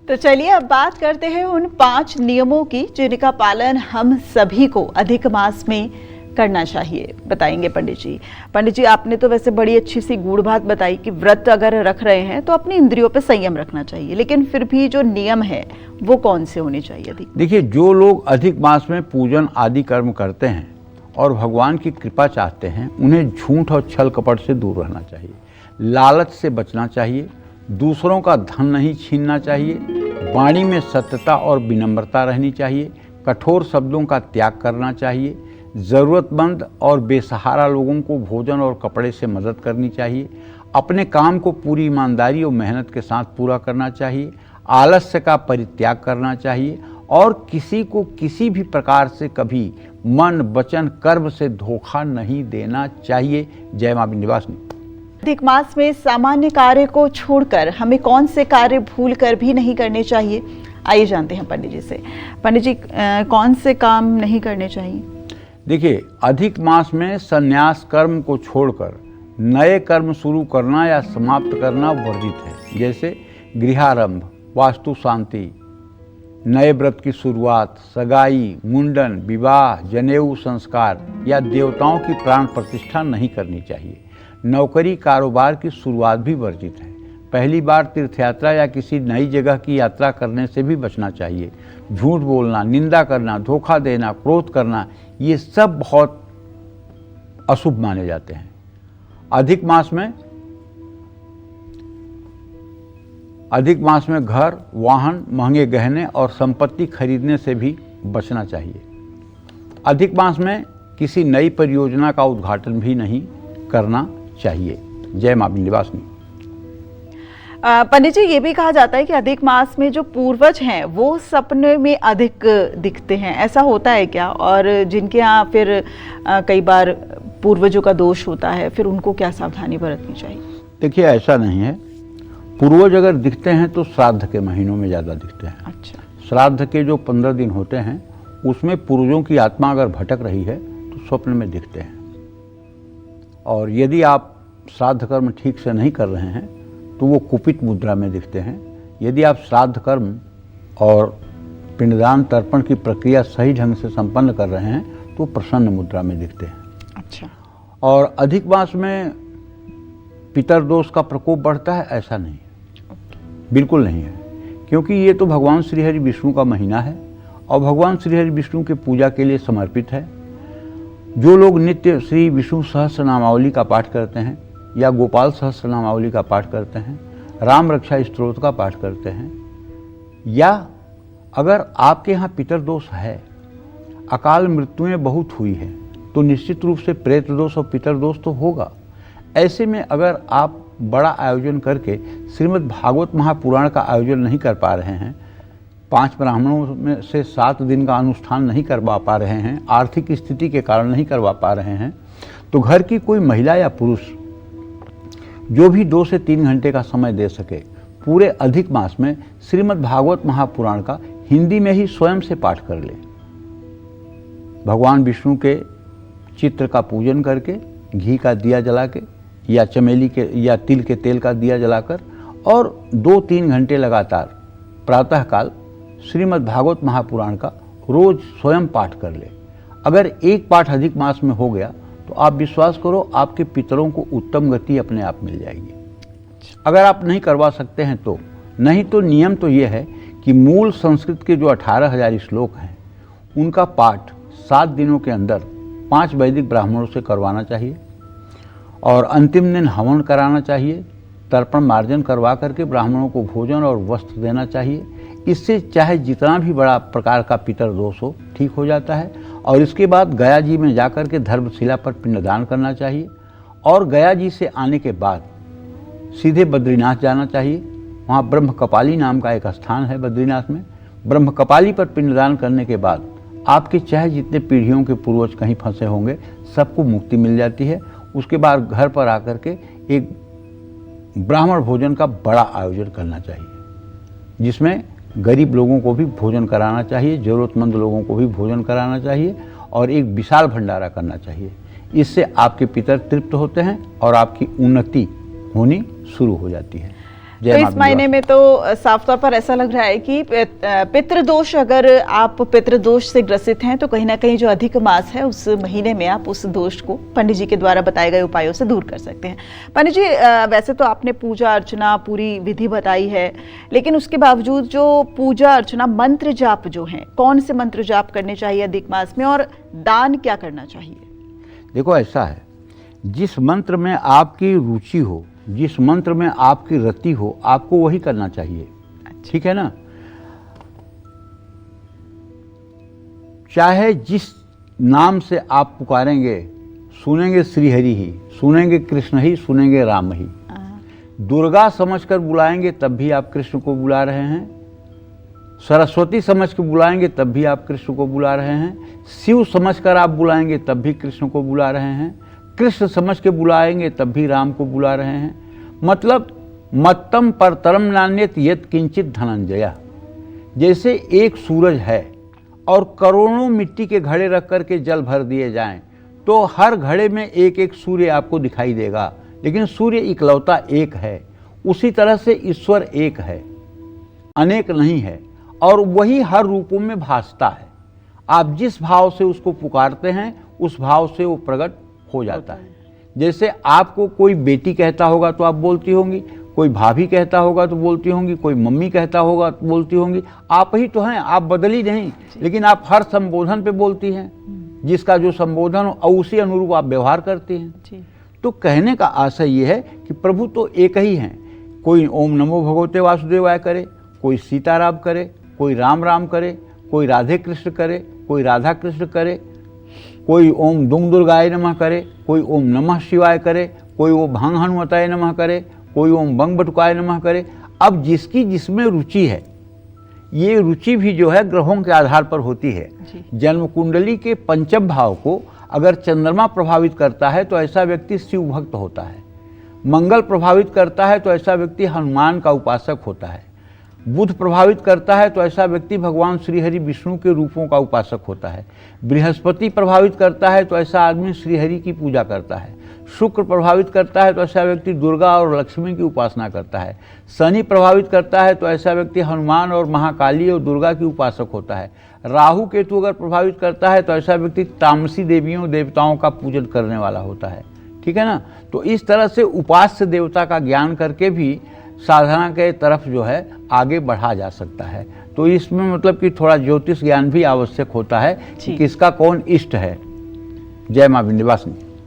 तो चलिए अब बात करते हैं उन 5 नियमों की जिनका पालन हम सभी को अधिक मास में करना चाहिए। बताएंगे पंडित जी। पंडित जी, आपने तो वैसे बड़ी अच्छी सी गूढ़ बात बताई कि व्रत अगर रख रहे हैं तो अपनी इंद्रियों पे संयम रखना चाहिए, लेकिन फिर भी जो नियम है वो कौन से होने चाहिए? देखिए, जो लोग अधिक मास में पूजन आदि कर्म करते हैं और भगवान की कृपा चाहते हैं, उन्हें झूठ और छल कपट से दूर रहना चाहिए, लालच से बचना चाहिए, दूसरों का धन नहीं छीनना चाहिए, वाणी में सत्यता और विनम्रता रहनी चाहिए, कठोर शब्दों का त्याग करना चाहिए, ज़रूरतमंद और बेसहारा लोगों को भोजन और कपड़े से मदद करनी चाहिए, अपने काम को पूरी ईमानदारी और मेहनत के साथ पूरा करना चाहिए, आलस्य का परित्याग करना चाहिए और किसी को किसी भी प्रकार से कभी मन वचन कर्म से धोखा नहीं देना चाहिए। जय मां विंध्यवासिनी। अधिक मास में सामान्य कार्य को छोड़कर हमें कौन से कार्य भूल कर भी नहीं करने चाहिए? आइए जानते हैं पंडित जी से। पंडित जी, कौन से काम नहीं करने चाहिए? देखिए, अधिक मास में संन्यास कर्म को छोड़कर नए कर्म शुरू करना या समाप्त करना वर्जित है, जैसे गृहारंभ, वास्तु शांति, नए व्रत की शुरुआत, सगाई, मुंडन, विवाह, जनेऊ संस्कार या देवताओं की प्राण प्रतिष्ठा नहीं करनी चाहिए। नौकरी कारोबार की शुरुआत भी वर्जित है। पहली बार तीर्थयात्रा या किसी नई जगह की यात्रा करने से भी बचना चाहिए। झूठ बोलना, निंदा करना, धोखा देना, क्रोध करना, ये सब बहुत अशुभ माने जाते हैं। अधिक मास में घर, वाहन, महंगे गहने और संपत्ति खरीदने से भी बचना चाहिए। अधिक मास में किसी नई परियोजना का उद्घाटन भी नहीं करना चाहिए। जय मां विंध्यवासिनी। पंडित जी, ये भी कहा जाता है कि अधिक मास में जो पूर्वज हैं वो सपने में अधिक दिखते हैं, ऐसा होता है क्या? और जिनके यहाँ फिर कई बार पूर्वजों का दोष होता है, फिर उनको क्या सावधानी बरतनी चाहिए? देखिए, ऐसा नहीं है। पूर्वज अगर दिखते हैं तो श्राद्ध के महीनों में ज़्यादा दिखते हैं। अच्छा। श्राद्ध के जो 15 दिन होते हैं उसमें पूर्वजों की आत्मा अगर भटक रही है तो स्वप्न में दिखते हैं। और यदि आप श्राद्ध कर्म ठीक से नहीं कर रहे हैं तो वो कुपित मुद्रा में दिखते हैं। यदि आप श्राद्ध कर्म और पिंडदान तर्पण की प्रक्रिया सही ढंग से संपन्न कर रहे हैं तो प्रसन्न मुद्रा में दिखते हैं। अच्छा। और अधिक मास में पितरदोष का प्रकोप बढ़ता है, ऐसा नहीं है, बिल्कुल नहीं है, क्योंकि ये तो भगवान श्री हरि विष्णु का महीना है और भगवान श्री हरि विष्णु के पूजा के लिए समर्पित है। जो लोग नित्य श्री विष्णु सहस्त्र नामावली का पाठ करते हैं या गोपाल सहस्त्र नामावली का पाठ करते हैं, राम रक्षा स्तोत्र का पाठ करते हैं, या अगर आपके यहाँ पितरदोष है, अकाल मृत्युएं बहुत हुई है, तो निश्चित रूप से प्रेत दोष और पितरदोष तो होगा। ऐसे में अगर आप बड़ा आयोजन करके श्रीमद् भागवत महापुराण का आयोजन नहीं कर पा रहे हैं, 5 ब्राह्मणों में से 7 दिन का अनुष्ठान नहीं करवा पा रहे हैं, आर्थिक स्थिति के कारण नहीं करवा पा रहे हैं, तो घर की कोई महिला या पुरुष जो भी 2 से 3 घंटे का समय दे सके, पूरे अधिक मास में श्रीमद् भागवत महापुराण का हिंदी में ही स्वयं से पाठ कर ले। भगवान विष्णु के चित्र का पूजन करके, घी का दिया जला के या चमेली के या तिल के तेल का दिया जलाकर, और 2-3 घंटे लगातार प्रातःकाल श्रीमद् भागवत महापुराण का रोज स्वयं पाठ कर ले। अगर एक पाठ अधिक मास में हो गया तो आप विश्वास करो, आपके पितरों को उत्तम गति अपने आप मिल जाएगी। अगर आप नहीं करवा सकते हैं तो नहीं, तो नियम तो ये है कि मूल संस्कृत के जो 18,000 श्लोक हैं उनका पाठ 7 दिनों के अंदर 5 वैदिक ब्राह्मणों से करवाना चाहिए और अंतिम दिन हवन कराना चाहिए। तर्पण मार्जन करवा करके ब्राह्मणों को भोजन और वस्त्र देना चाहिए। इससे चाहे जितना भी बड़ा प्रकार का पितर दोष हो, ठीक हो जाता है। और इसके बाद गया जी में जाकर के धर्मशिला पर पिंडदान करना चाहिए और गया जी से आने के बाद सीधे बद्रीनाथ जाना चाहिए। वहाँ ब्रह्म कपाली नाम का एक स्थान है बद्रीनाथ में। ब्रह्म कपाली पर पिंडदान करने के बाद आपके चाहे जितने पीढ़ियों के पूर्वज कहीं फंसे होंगे, सबको मुक्ति मिल जाती है। उसके बाद घर पर आकर के एक ब्राह्मण भोजन का बड़ा आयोजन करना चाहिए, जिसमें गरीब लोगों को भी भोजन कराना चाहिए, ज़रूरतमंद लोगों को भी भोजन कराना चाहिए और एक विशाल भंडारा करना चाहिए। इससे आपके पितर तृप्त होते हैं और आपकी उन्नति होनी शुरू हो जाती है। तो इस महीने में तो साफ तौर पर ऐसा लग रहा है कि पितृदोष, अगर आप पितृदोष से ग्रसित हैं तो कहीं ना कहीं जो अधिक मास है उस महीने में आप उस दोष को पंडित जी के द्वारा बताए गए उपायों से दूर कर सकते हैं। पंडित जी, वैसे तो आपने पूजा अर्चना पूरी विधि बताई है, लेकिन उसके बावजूद जो पूजा अर्चना मंत्र जाप जो है, कौन से मंत्र जाप करने चाहिए अधिक मास में, और दान क्या करना चाहिए? देखो, ऐसा है, जिस मंत्र में आपकी रुचि हो, जिस मंत्र में आपकी रति हो, आपको वही करना चाहिए। ठीक है ना? चाहे जिस नाम से आप पुकारेंगे, सुनेंगे श्रीहरि ही, सुनेंगे कृष्ण ही, सुनेंगे राम ही। दुर्गा समझकर बुलाएंगे तब भी आप कृष्ण को बुला रहे हैं, सरस्वती समझ के बुलाएंगे तब भी आप कृष्ण को बुला रहे हैं, शिव समझकर आप बुलाएंगे तब भी कृष्ण को बुला रहे हैं, कृष्ण समझ के बुलाएंगे तब भी राम को बुला रहे हैं। मतलब मत्तम परतरम नान्यत यत् किंचित धनंजय। जैसे एक सूरज है और करोड़ों मिट्टी के घड़े रख करके जल भर दिए जाएं तो हर घड़े में एक एक सूर्य आपको दिखाई देगा, लेकिन सूर्य इकलौता एक है। उसी तरह से ईश्वर एक है, अनेक नहीं है, और वही हर रूपों में भासता है। आप जिस भाव से उसको पुकारते हैं उस भाव से वो प्रकट हो जाता है। जैसे आपको कोई बेटी कहता होगा तो आप बोलती होंगी, कोई भाभी कहता होगा तो बोलती होंगी, कोई मम्मी कहता होगा तो बोलती होंगी। आप ही तो हैं, आप बदली नहीं, लेकिन आप हर संबोधन पे बोलती हैं, जिसका जो संबोधन हो उसी अनुरूप आप व्यवहार करती हैं। तो कहने का आशय ये है कि प्रभु तो एक ही हैं। कोई ओम नमो भगवते वासुदेवाय करे, कोई सीताराम करे, कोई राम राम करे, कोई राधे कृष्ण करे, कोई राधा कृष्ण करे, कोई ओम दुंग दुर्गाय नमः करे, कोई ओम नमः शिवाय करे, कोई वो भांग हनुमताय नमः करे, कोई ओम बंग बटुकाय नमः करे। अब जिसकी जिसमें रुचि है, ये रुचि भी जो है ग्रहों के आधार पर होती है। जन्म कुंडली के पंचम भाव को अगर चंद्रमा प्रभावित करता है तो ऐसा व्यक्ति शिव भक्त होता है। मंगल प्रभावित करता है तो ऐसा व्यक्ति हनुमान का उपासक होता है। बुध प्रभावित करता है तो ऐसा व्यक्ति भगवान श्रीहरि विष्णु के रूपों का उपासक होता है। बृहस्पति प्रभावित करता है तो ऐसा आदमी श्रीहरि की पूजा करता है। शुक्र प्रभावित करता है तो ऐसा व्यक्ति दुर्गा और लक्ष्मी की उपासना करता है। शनि प्रभावित करता है तो ऐसा व्यक्ति हनुमान और महाकाली और दुर्गा की उपासक होता है। राहु केतु अगर प्रभावित करता है तो ऐसा व्यक्ति तामसी देवियों देवताओं का पूजन करने वाला होता है। ठीक है ना? तो इस तरह से उपास्य देवता का ज्ञान करके भी साधना के तरफ जो है आगे बढ़ा जा सकता है। तो इसमें मतलब कि थोड़ा ज्योतिष ज्ञान भी आवश्यक होता है कि किसका कौन इष्ट है। जय मां विंध्यवासिनी।